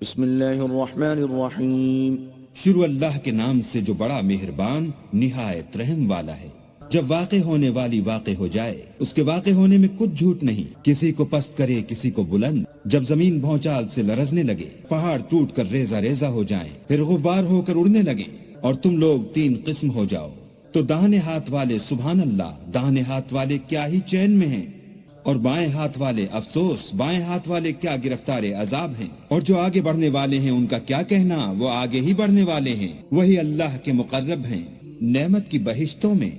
بسم اللہ الرحمن الرحیم۔ شروع اللہ کے نام سے جو بڑا مہربان نہایت رحم والا ہے۔ جب واقع ہونے والی واقع ہو جائے، اس کے واقع ہونے میں کچھ جھوٹ نہیں، کسی کو پست کرے کسی کو بلند۔ جب زمین بھونچال سے لرزنے لگے، پہاڑ ٹوٹ کر ریزہ ریزہ ہو جائیں، پھر غبار ہو کر اڑنے لگیں، اور تم لوگ تین قسم ہو جاؤ، تو داہنے ہاتھ والے سبحان اللہ، داہنے ہاتھ والے کیا ہی چین میں ہیں، اور بائیں ہاتھ والے افسوس، بائیں ہاتھ والے کیا گرفتار عذاب ہیں، اور جو آگے بڑھنے والے ہیں ان کا کیا کہنا، وہ آگے ہی بڑھنے والے ہیں، وہی اللہ کے مقرب ہیں۔ نعمت کی بہشتوں میں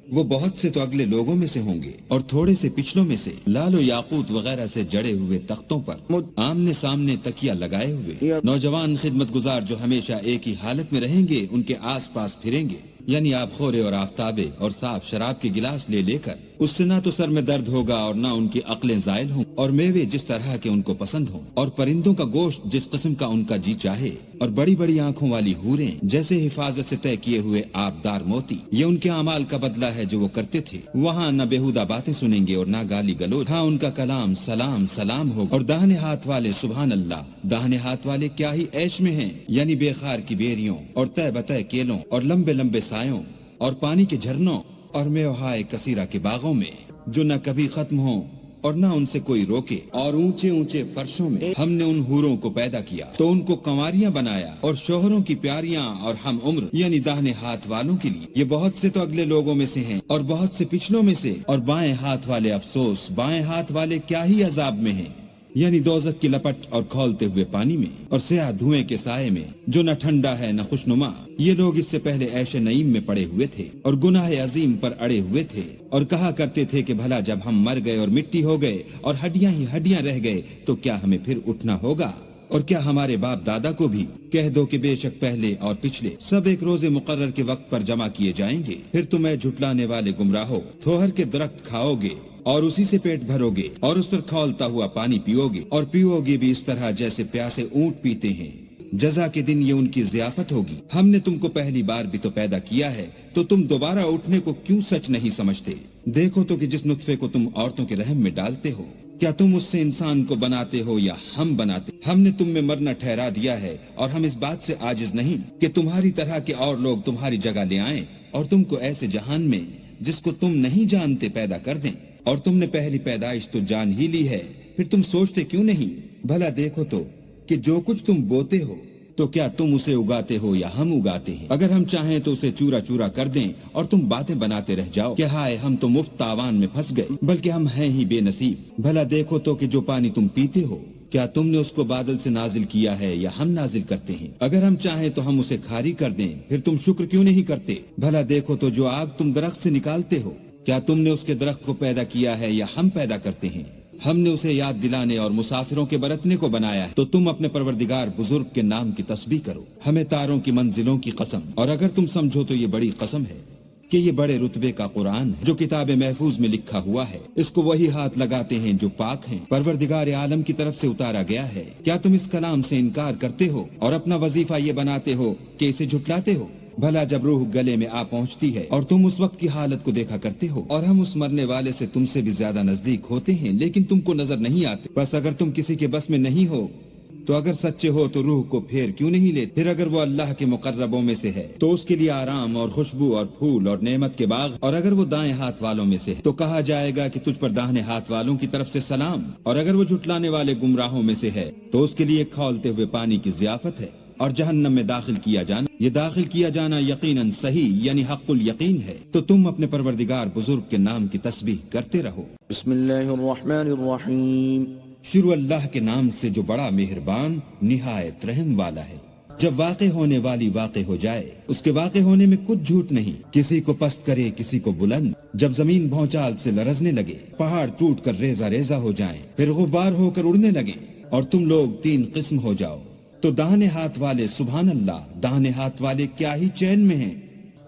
وہ بہت سے تو اگلے لوگوں میں سے ہوں گے، اور تھوڑے سے پچھلوں میں سے لال و یاقوت وغیرہ سے جڑے ہوئے تختوں پر آمنے سامنے تکیہ لگائے ہوئے نوجوان خدمت گزار جو ہمیشہ ایک ہی حالت میں رہیں گے، ان کے آس پاس پھریں گے، یعنی آپ خورے اور آفتابے اور صاف شراب کے گلاس لے لے کر، اس سے نہ تو سر میں درد ہوگا اور نہ ان کی عقلیں زائل ہوں، اور میوے جس طرح کے ان کو پسند ہوں، اور پرندوں کا گوشت جس قسم کا ان کا جی چاہے، اور بڑی بڑی آنکھوں والی حوریں جیسے حفاظت سے طے کیے ہوئے آبدار موتی۔ یہ ان کے اعمال کا بدلہ ہے جو وہ کرتے تھے۔ وہاں نہ بےہودہ باتیں سنیں گے اور نہ گالی گلوچ، ہاں ان کا کلام سلام سلام ہوگا۔ اور داہنے ہاتھ والے سبحان اللہ، داہنے ہاتھ والے کیا ہی عیش میں ہیں، یعنی بے خار کی بیریوں اور طے بتہ کیلوں اور لمبے لمبے سایوں اور پانی کے جھرنوں اور میوہائے کثیرہ کے باغوں میں، جو نہ کبھی ختم ہوں اور نہ ان سے کوئی روکے، اور اونچے اونچے فرشوں میں ہم نے ان حوروں کو پیدا کیا تو ان کو کنواریاں بنایا، اور شوہروں کی پیاریاں اور ہم عمر، یعنی داہنے ہاتھ والوں کے لیے۔ یہ بہت سے تو اگلے لوگوں میں سے ہیں اور بہت سے پچھلوں میں سے، اور بائیں ہاتھ والے افسوس، بائیں ہاتھ والے کیا ہی عذاب میں ہیں، یعنی دوزخ کی لپٹ اور کھولتے ہوئے پانی میں، اور سیاہ دھوئیں کے سائے میں جو نہ ٹھنڈا ہے نہ خوشنما۔ یہ لوگ اس سے پہلے عیش نعیم میں پڑے ہوئے تھے اور گناہ عظیم پر اڑے ہوئے تھے، اور کہا کرتے تھے کہ بھلا جب ہم مر گئے اور مٹی ہو گئے اور ہڈیاں ہی ہڈیاں رہ گئے تو کیا ہمیں پھر اٹھنا ہوگا؟ اور کیا ہمارے باپ دادا کو بھی؟ کہہ دو کہ بے شک پہلے اور پچھلے سب ایک روز مقرر کے وقت پر جمع کیے جائیں گے، پھر تمہیں جھٹلانے والے گمراہو تھوہر کے درخت کھاؤ گے اور اسی سے پیٹ بھرو گے، اور اس پر کھولتا ہوا پانی پیو گے، اور پیو گے بھی اس طرح جیسے پیاسے اونٹ پیتے ہیں۔ جزا کے دن یہ ان کی ضیافت ہوگی۔ ہم نے تم کو پہلی بار بھی تو پیدا کیا ہے، تو تم دوبارہ اٹھنے کو کیوں سچ نہیں سمجھتے؟ دیکھو تو کہ جس نطفے کو تم عورتوں کے رحم میں ڈالتے ہو، کیا تم اس سے انسان کو بناتے ہو یا ہم بناتے؟ ہم نے تم میں مرنا ٹھہرا دیا ہے، اور ہم اس بات سے عاجز نہیں کہ تمہاری طرح کے اور لوگ تمہاری جگہ لے آئیں اور تم کو ایسے جہان میں جس کو تم نہیں جانتے پیدا کر دیں۔ اور تم نے پہلی پیدائش تو جان ہی لی ہے، پھر تم سوچتے کیوں نہیں؟ بھلا دیکھو تو کہ جو کچھ تم بوتے ہو تو کیا تم اسے اگاتے ہو یا ہم اگاتے ہیں؟ اگر ہم چاہیں تو اسے چورا چورا کر دیں اور تم باتیں بناتے رہ جاؤ کہ ہائے ہم تو مفت تاوان میں پھنس گئے، بلکہ ہم ہیں ہی بے نصیب۔ بھلا دیکھو تو کہ جو پانی تم پیتے ہو کیا تم نے اس کو بادل سے نازل کیا ہے یا ہم نازل کرتے ہیں؟ اگر ہم چاہیں تو ہم اسے کھاری کر دیں، پھر تم شکر کیوں نہیں کرتے؟ بھلا دیکھو تو جو آگ تم درخت سے نکالتے ہو کیا تم نے اس کے درخت کو پیدا کیا ہے یا ہم پیدا کرتے ہیں؟ ہم نے اسے یاد دلانے اور مسافروں کے برتنے کو بنایا ہے، تو تم اپنے پروردگار بزرگ کے نام کی تسبیح کرو۔ ہمیں تاروں کی منزلوں کی قسم، اور اگر تم سمجھو تو یہ بڑی قسم ہے کہ یہ بڑے رتبے کا قرآن ہے جو کتاب محفوظ میں لکھا ہوا ہے، اس کو وہی ہاتھ لگاتے ہیں جو پاک ہیں، پروردگار عالم کی طرف سے اتارا گیا ہے۔ کیا تم اس کلام سے انکار کرتے ہو اور اپنا وظیفہ یہ بناتے ہو کہ اسے جھٹلاتے ہو؟ بھلا جب روح گلے میں آ پہنچتی ہے اور تم اس وقت کی حالت کو دیکھا کرتے ہو، اور ہم اس مرنے والے سے تم سے بھی زیادہ نزدیک ہوتے ہیں لیکن تم کو نظر نہیں آتے۔ بس اگر تم کسی کے بس میں نہیں ہو تو اگر سچے ہو تو روح کو پھیر کیوں نہیں لیتے؟ پھر اگر وہ اللہ کے مقربوں میں سے ہے تو اس کے لیے آرام اور خوشبو اور پھول اور نعمت کے باغ، اور اگر وہ دائیں ہاتھ والوں میں سے ہے تو کہا جائے گا کہ تجھ پر داہنے ہاتھ والوں کی طرف سے سلام، اور اگر وہ جھٹلانے والے گمراہوں میں سے ہے تو اس کے لیے کھولتے ہوئے پانی کی ضیافت ہے، اور جہنم میں داخل کیا جانا، یہ داخل کیا جانا یقیناً صحیح یعنی حق الیقین ہے۔ تو تم اپنے پروردگار بزرگ کے نام کی تسبیح کرتے رہو۔ بسم اللہ الرحمن الرحیم۔ شروع اللہ کے نام سے جو بڑا مہربان نہایت رحم والا ہے۔ جب واقع ہونے والی واقع ہو جائے، اس کے واقع ہونے میں کچھ جھوٹ نہیں، کسی کو پست کرے کسی کو بلند۔ جب زمین بھونچال سے لرزنے لگے، پہاڑ ٹوٹ کر ریزہ ریزہ ہو جائیں، پھر غبار ہو کر اڑنے لگیں، اور تم لوگ تین قسم ہو جاؤ، تو داہنے ہاتھ والے سبحان اللہ، داہنے ہاتھ والے کیا ہی چین میں ہیں،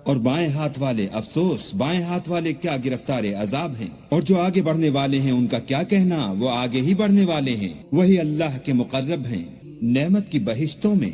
اور بائیں ہاتھ والے افسوس، بائیں ہاتھ والے کیا گرفتار عذاب ہیں، اور جو آگے بڑھنے والے ہیں ان کا کیا کہنا، وہ آگے ہی بڑھنے والے ہیں، وہی اللہ کے مقرب ہیں۔ نعمت کی بہشتوں میں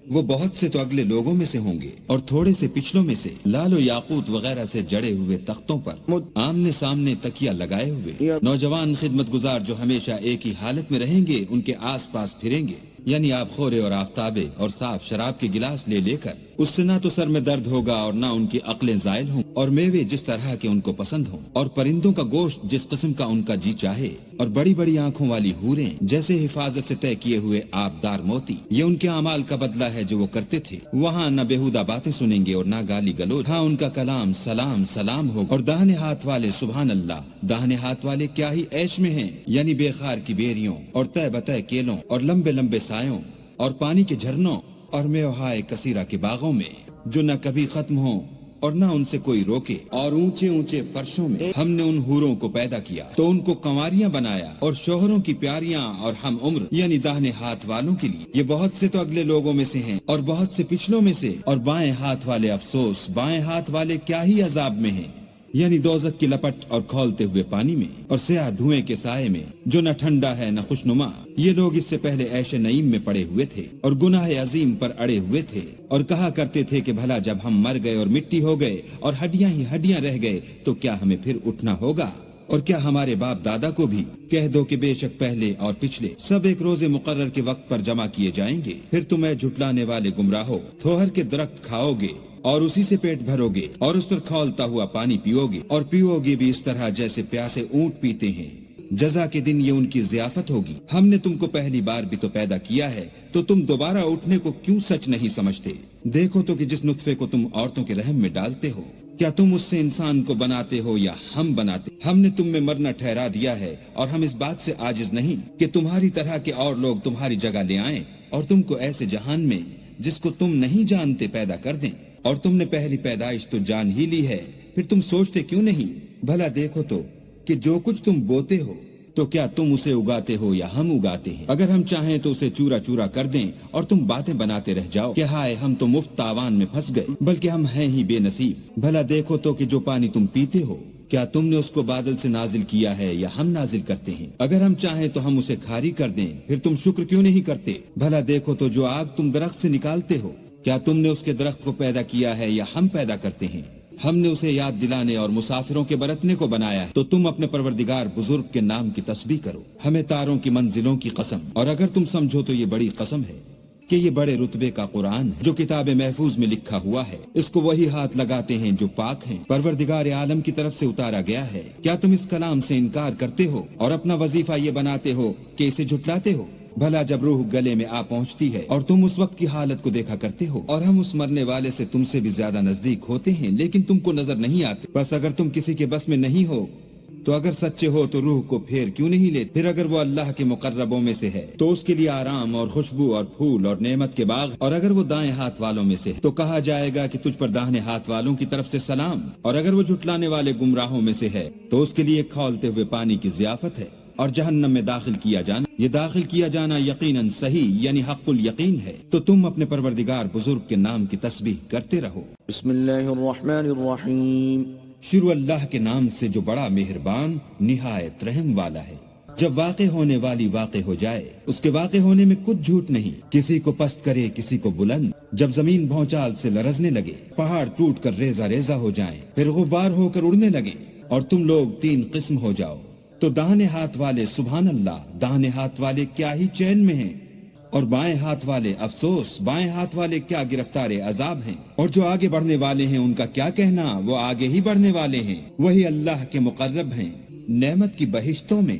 وہ بہت سے تو اگلے لوگوں میں سے ہوں گے، اور تھوڑے سے پچھلوں میں سے لال و یاقوت وغیرہ سے جڑے ہوئے تختوں پر آمنے سامنے تکیہ لگائے ہوئے نوجوان خدمت گزار جو ہمیشہ ایک ہی حالت میں رہیں گے، ان کے آس پاس پھریں گے، یعنی آب خورے اور آفتابے اور صاف شراب کے گلاس لے لے کر، اس سے نہ تو سر میں درد ہوگا اور نہ ان کی عقلیں زائل ہوں، اور میوے جس طرح کے ان کو پسند ہوں، اور پرندوں کا گوشت جس قسم کا ان کا جی چاہے، اور بڑی بڑی آنکھوں والی حوریں جیسے حفاظت سے طے کیے ہوئے آبدار موتی۔ یہ ان کے اعمال کا بدلہ ہے جو وہ کرتے تھے۔ وہاں نہ بےہودہ باتیں سنیں گے اور نہ گالی گلوچ، ہاں ان کا کلام سلام سلام ہوگا۔ اور داہنے ہاتھ والے سبحان اللہ، داہنے ہاتھ والے کیا ہی عیش میں ہیں، یعنی بے خار کی بیریوں اور تہ بتہ کیلوں اور لمبے لمبے سایوں اور پانی کے جھرنوں اور میوہائے کثیرہ کے باغوں میں جو نہ کبھی ختم ہوں اور نہ ان سے کوئی روکے، اور اونچے اونچے فرشوں میں ہم نے ان حوروں کو پیدا کیا تو ان کو کنواریاں بنایا اور شوہروں کی پیاریاں اور ہم عمر، یعنی داہنے ہاتھ والوں کے لیے۔ یہ بہت سے تو اگلے لوگوں میں سے ہیں اور بہت سے پچھلوں میں سے، اور بائیں ہاتھ والے افسوس، بائیں ہاتھ والے کیا ہی عذاب میں ہیں، یعنی دوزخ کی لپٹ اور کھولتے ہوئے پانی میں اور سیاہ دھوئیں کے سائے میں جو نہ ٹھنڈا ہے نہ خوشنما۔ یہ لوگ اس سے پہلے عیش نعیم میں پڑے ہوئے تھے اور گناہ عظیم پر اڑے ہوئے تھے، اور کہا کرتے تھے کہ بھلا جب ہم مر گئے اور مٹی ہو گئے اور ہڈیاں ہی ہڈیاں رہ گئے تو کیا ہمیں پھر اٹھنا ہوگا؟ اور کیا ہمارے باپ دادا کو بھی کہہ دو کہ بے شک پہلے اور پچھلے سب ایک روز مقرر کے وقت پر جمع کیے جائیں گے، پھر تم اے جھٹلانے والے گمراہو تھوہر کے درخت کھاؤ گے اور اسی سے پیٹ بھرو گے اور اس پر کھولتا ہوا پانی پیو گے، اور پیو گے بھی اس طرح جیسے پیاسے اونٹ پیتے ہیں۔ جزا کے دن یہ ان کی ضیافت ہوگی۔ ہم نے تم کو پہلی بار بھی تو پیدا کیا ہے، تو تم دوبارہ اٹھنے کو کیوں سچ نہیں سمجھتے؟ دیکھو تو کہ جس نطفے کو تم عورتوں کے رحم میں ڈالتے ہو، کیا تم اس سے انسان کو بناتے ہو یا ہم بناتے؟ ہم نے تم میں مرنا ٹھہرا دیا ہے، اور ہم اس بات سے عاجز نہیں کہ تمہاری طرح کے اور لوگ تمہاری جگہ لے آئیں اور تم کو ایسے جہان میں جس کو تم نہیں جانتے پیدا کر دیں۔ اور تم نے پہلی پیدائش تو جان ہی لی ہے، پھر تم سوچتے کیوں نہیں؟ بھلا دیکھو تو کہ جو کچھ تم بوتے ہو تو کیا تم اسے اگاتے ہو یا ہم اگاتے ہیں؟ اگر ہم چاہیں تو اسے چورا چورا کر دیں اور تم باتیں بناتے رہ جاؤ کہ ہائے ہم تو مفت تاوان میں پھنس گئے، بلکہ ہم ہیں ہی بے نصیب۔ بھلا دیکھو تو کہ جو پانی تم پیتے ہو کیا تم نے اس کو بادل سے نازل کیا ہے یا ہم نازل کرتے ہیں؟ اگر ہم چاہیں تو ہم اسے کھاری کر دیں، پھر تم شکر کیوں نہیں کرتے؟ بھلا دیکھو تو جو آگ تم درخت سے نکالتے ہو کیا تم نے اس کے درخت کو پیدا کیا ہے یا ہم پیدا کرتے ہیں؟ ہم نے اسے یاد دلانے اور مسافروں کے برتنے کو بنایا ہے، تو تم اپنے پروردگار بزرگ کے نام کی تسبیح کرو۔ ہمیں تاروں کی منزلوں کی قسم، اور اگر تم سمجھو تو یہ بڑی قسم ہے کہ یہ بڑے رتبے کا قرآن ہے جو کتاب محفوظ میں لکھا ہوا ہے، اس کو وہی ہاتھ لگاتے ہیں جو پاک ہیں، پروردگار عالم کی طرف سے اتارا گیا ہے۔ کیا تم اس کلام سے انکار کرتے ہو اور اپنا وظیفہ یہ بناتے ہو کہ اسے جھٹلاتے ہو؟ بھلا جب روح گلے میں آ پہنچتی ہے اور تم اس وقت کی حالت کو دیکھا کرتے ہو، اور ہم اس مرنے والے سے تم سے بھی زیادہ نزدیک ہوتے ہیں لیکن تم کو نظر نہیں آتے۔ بس اگر تم کسی کے بس میں نہیں ہو تو اگر سچے ہو تو روح کو پھیر کیوں نہیں لیتے؟ پھر اگر وہ اللہ کے مقربوں میں سے ہے تو اس کے لیے آرام اور خوشبو اور پھول اور نعمت کے باغ، اور اگر وہ دائیں ہاتھ والوں میں سے ہے تو کہا جائے گا کہ تجھ پر داہنے ہاتھ والوں کی طرف سے سلام، اور اگر وہ جھٹلانے والے گمراہوں میں سے ہے تو اس کے لیے کھولتے ہوئے پانی کی ضیافت ہے، اور جہنم میں داخل کیا جانا۔ یہ داخل کیا جانا یقیناً صحیح یعنی حق الیقین ہے۔ تو تم اپنے پروردگار بزرگ کے نام کی تسبیح کرتے رہو۔ بسم اللہ الرحمن الرحیم۔ شروع اللہ کے نام سے جو بڑا مہربان نہایت رحم والا ہے۔ جب واقع ہونے والی واقع ہو جائے، اس کے واقع ہونے میں کچھ جھوٹ نہیں، کسی کو پست کرے کسی کو بلند۔ جب زمین بھونچال سے لرزنے لگے، پہاڑ ٹوٹ کر ریزہ ریزہ ہو جائیں، پھر غبار ہو کر اڑنے لگیں، اور تم لوگ تین قسم ہو جاؤ، تو داہنے ہاتھ والے سبحان اللہ، داہنے ہاتھ والے کیا ہی چین میں ہیں، اور بائیں ہاتھ والے افسوس، بائیں ہاتھ والے کیا گرفتار عذاب ہیں، اور جو آگے بڑھنے والے ہیں ان کا کیا کہنا، وہ آگے ہی بڑھنے والے ہیں، وہی اللہ کے مقرب ہیں نعمت کی بہشتوں میں۔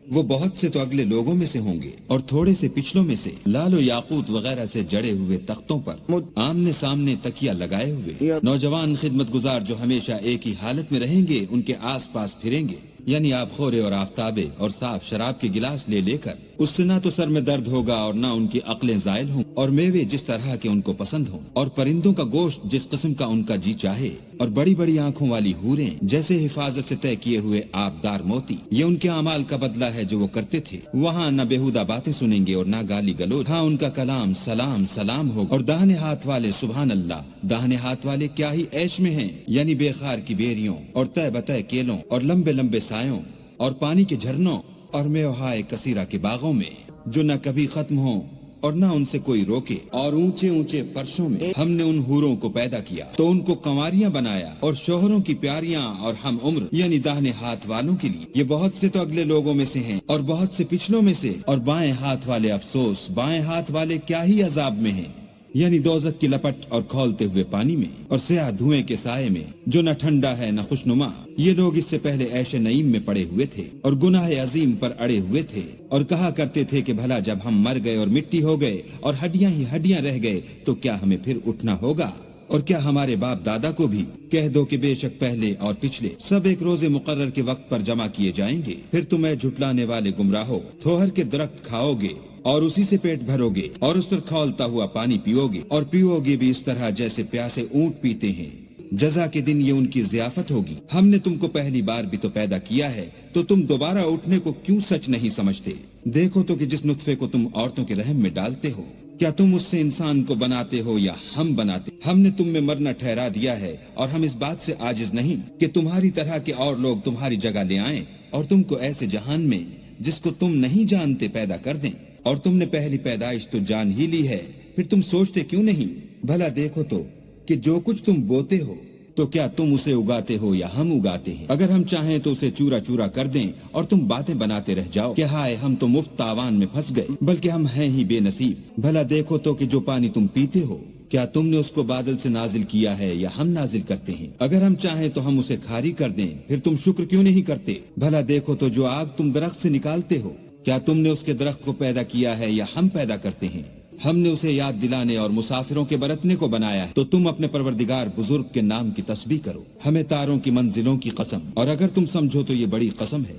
وہ بہت سے تو اگلے لوگوں میں سے ہوں گے اور تھوڑے سے پچھلوں میں سے، لال و یاقوت وغیرہ سے جڑے ہوئے تختوں پر آمنے سامنے تکیہ لگائے ہوئے، نوجوان خدمت گزار جو ہمیشہ ایک ہی حالت میں رہیں گے ان کے آس پاس پھریں گے، یعنی آب خورے اور آفتابے اور صاف شراب کے گلاس لے لے کر، اس سے نہ تو سر میں درد ہوگا اور نہ ان کی عقلیں زائل ہوں، اور میوے جس طرح کے ان کو پسند ہوں، اور پرندوں کا گوشت جس قسم کا ان کا جی چاہے، اور بڑی بڑی آنکھوں والی حوریں جیسے حفاظت سے طے کیے ہوئے آبدار موتی۔ یہ ان کے اعمال کا بدلہ ہے جو وہ کرتے تھے۔ وہاں نہ بےہودہ باتیں سنیں گے اور نہ گالی گلوچ، ہاں ان کا کلام سلام سلام ہوگا۔ اور داہنے ہاتھ والے سبحان اللہ، داہنے ہاتھ والے کیا ہی عیش میں ہیں، یعنی بے خار کی بیریوں اور تہ بتہ کیلوں اور لمبے لمبے سایوں اور پانی کے جھرنوں اور میوہائے کثیرہ کے باغوں میں جو نہ کبھی ختم ہوں اور نہ ان سے کوئی روکے، اور اونچے اونچے فرشوں میں ہم نے ان حوروں کو پیدا کیا تو ان کو کنواریاں بنایا، اور شوہروں کی پیاریاں اور ہم عمر یعنی داہنے ہاتھ والوں کے لیے۔ یہ بہت سے تو اگلے لوگوں میں سے ہیں اور بہت سے پچھلوں میں سے، اور بائیں ہاتھ والے افسوس، بائیں ہاتھ والے کیا ہی عذاب میں ہیں، یعنی دوزخ کی لپٹ اور کھولتے ہوئے پانی میں، اور سیاہ دھوئیں کے سائے میں جو نہ ٹھنڈا ہے نہ خوشنما۔ یہ لوگ اس سے پہلے عیش نعیم میں پڑے ہوئے تھے اور گناہ عظیم پر اڑے ہوئے تھے، اور کہا کرتے تھے کہ بھلا جب ہم مر گئے اور مٹی ہو گئے اور ہڈیاں ہی ہڈیاں رہ گئے تو کیا ہمیں پھر اٹھنا ہوگا؟ اور کیا ہمارے باپ دادا کو بھی کہہ دو کہ بے شک پہلے اور پچھلے سب ایک روز مقرر کے وقت پر جمع کیے جائیں گے، پھر تم اے جھٹلانے والے گمراہو تھوہر کے درخت کھاؤ گے اور اسی سے پیٹ بھرو گے اور اس پر کھولتا ہوا پانی پیو گے، اور پیو گے بھی اس طرح جیسے پیاسے اونٹ پیتے ہیں۔ جزا کے دن یہ ان کی ضیافت ہوگی۔ ہم نے تم کو پہلی بار بھی تو پیدا کیا ہے تو تم دوبارہ اٹھنے کو کیوں سچ نہیں سمجھتے؟ دیکھو تو کہ جس نطفے کو تم عورتوں کے رحم میں ڈالتے ہو، کیا تم اس سے انسان کو بناتے ہو یا ہم بناتے؟ ہم نے تم میں مرنا ٹھہرا دیا ہے، اور ہم اس بات سے عاجز نہیں کہ تمہاری طرح کے اور لوگ تمہاری جگہ لے آئیں اور تم کو ایسے جہان میں جس کو تم نہیں جانتے پیدا کر دیں۔ اور تم نے پہلی پیدائش تو جان ہی لی ہے، پھر تم سوچتے کیوں نہیں؟ بھلا دیکھو تو کہ جو کچھ تم بوتے ہو تو کیا تم اسے اگاتے ہو یا ہم اگاتے ہیں؟ اگر ہم چاہیں تو اسے چورا چورا کر دیں اور تم باتیں بناتے رہ جاؤ کہ ہائے ہم تو مفت تاوان میں پھنس گئے، بلکہ ہم ہیں ہی بے نصیب۔ بھلا دیکھو تو کہ جو پانی تم پیتے ہو کیا تم نے اس کو بادل سے نازل کیا ہے یا ہم نازل کرتے ہیں؟ اگر ہم چاہیں تو ہم اسے کھاری کر دیں، پھر تم شکر کیوں نہیں کرتے؟ بھلا دیکھو تو جو آگ تم درخت سے نکالتے ہو کیا تم نے اس کے درخت کو پیدا کیا ہے یا ہم پیدا کرتے ہیں؟ ہم نے اسے یاد دلانے اور مسافروں کے برتنے کو بنایا ہے، تو تم اپنے پروردگار بزرگ کے نام کی تسبیح کرو۔ ہمیں تاروں کی منزلوں کی قسم، اور اگر تم سمجھو تو یہ بڑی قسم ہے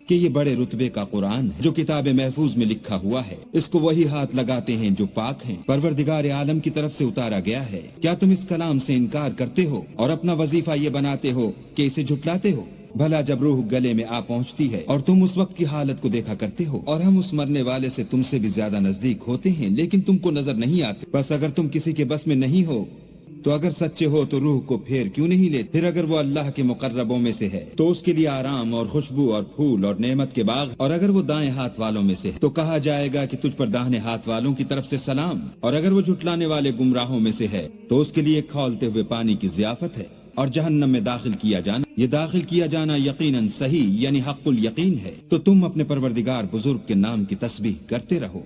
کہ یہ بڑے رتبے کا قرآن ہے جو کتاب محفوظ میں لکھا ہوا ہے، اس کو وہی ہاتھ لگاتے ہیں جو پاک ہیں، پروردگار عالم کی طرف سے اتارا گیا ہے۔ کیا تم اس کلام سے انکار کرتے ہو اور اپنا وظیفہ یہ بناتے ہو کہ اسے جھٹلاتے ہو؟ بھلا جب روح گلے میں آ پہنچتی ہے اور تم اس وقت کی حالت کو دیکھا کرتے ہو، اور ہم اس مرنے والے سے تم سے بھی زیادہ نزدیک ہوتے ہیں لیکن تم کو نظر نہیں آتے۔ بس اگر تم کسی کے بس میں نہیں ہو تو اگر سچے ہو تو روح کو پھیر کیوں نہیں لیتے؟ پھر اگر وہ اللہ کے مقربوں میں سے ہے تو اس کے لیے آرام اور خوشبو اور پھول اور نعمت کے باغ، اور اگر وہ دائیں ہاتھ والوں میں سے ہے تو کہا جائے گا کہ تجھ پر داہنے ہاتھ والوں کی طرف سے سلام، اور اگر وہ جھٹلانے والے گمراہوں میں سے ہے تو اس کے لیے کھولتے ہوئے پانی کی ضیافت ہے، اور جہنم میں داخل کیا جانا، یہ داخل کیا جانا یقیناً صحیح یعنی حق الیقین ہے۔ تو تم اپنے پروردگار بزرگ کے نام کی تسبیح کرتے رہو۔